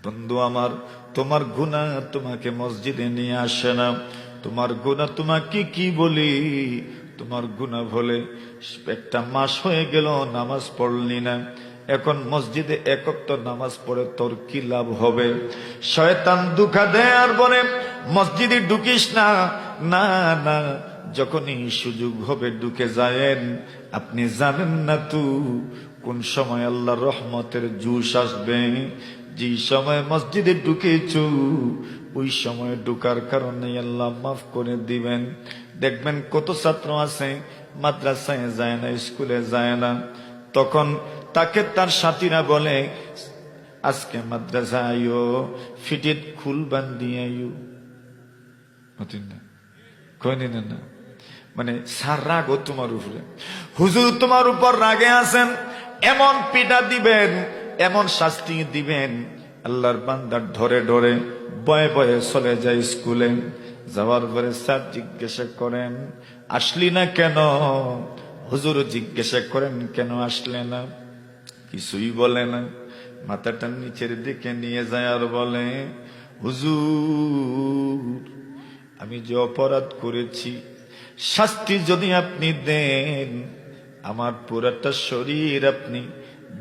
বন্ধু আমার, তোমার গুনাহ তোমাকে মসজিদে নিয়ে আসে না। তোমার গুনাহ তোমাকে কি বলি, তোমার গুনাহ বলে একটা মাস হয়ে গেল নামাজ পড়লি না, এখন মসজিদে এক ওয়াক্ত নামাজ পড়ে তোর কি লাভ হবে? শয়তান ধোঁকা দেয় আর বলে মসজিদে ঢুকিস না। না না, যখনই সুযোগ হবে ঢুকে যায়েন। আপনি জানেন না তো কোন সময় আল্লাহর রহমতের জুস আসবে। যে সময় মসজিদে ঢুকেছো ওই সময় ঢুকার কারণে আল্লাহ মাফ করে দিবেন। দেখবেন কত ছাত্র আছে মাদ্রাসায় যায় না, স্কুলে যায় না, তখন তাকে তার সাথীরা বলে আজকে মাদ্রাসা আইও, ফিটিট খুল বান্ধি আইও। কইনি না, মানে সার রাগ তোমার উপরে, হুজুর তোমার উপর রাগে আছেন, এমন পিটা দিবেন, এমন শাস্তি দিবেন। আল্লাহর বান্দার ধরে ধরে বয়ে বয়ে চলে যায় স্কুলে। যাওয়ার পরে স্যার জিজ্ঞাসা করেন আসলি না কেন? হুজুর জিজ্ঞাসা করেন কেন আসলে না? কিছুই বলে না, মাথাটা নিচের দিকে নিয়ে যায় আর বলে হুজুর আমি যে অপরাধ করেছি শাস্তি যদি আপনি দেন, আমার পুরাটা শরীর আপনি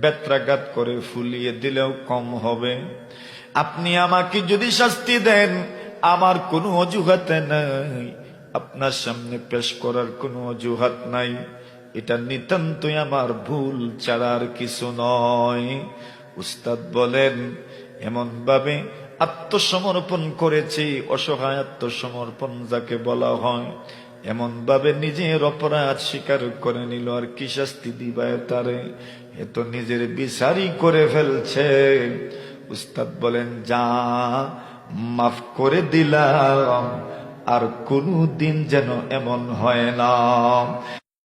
বেত্রাঘাত করে ফুলিয়ে দিলেও কম হবে। আপনি আমাকে যদি শাস্তি দেন আমার কোনো অজুহাত নাই, আপনার সামনে পেশ করার কোনো অজুহাত নাই। এটা নিতান্তই আমার ভুল ছাড়া আর কিছু নয়। উস্তাদ বলেন এমন ভাবে আত্মসমর্পণ করেছি, অসহায় আত্মসমর্পণ যাকে বলা হয়, এমন ভাবে নিজের অপরাধ স্বীকার করে নিল, আর কি শাস্তি দিবায় তারে? এ তো নিজের বিচারই করে ফেলছে। উস্তাদ বলেন যা মাফ করে দিলাম, আর কোনো দিন যেন এমন হয় না।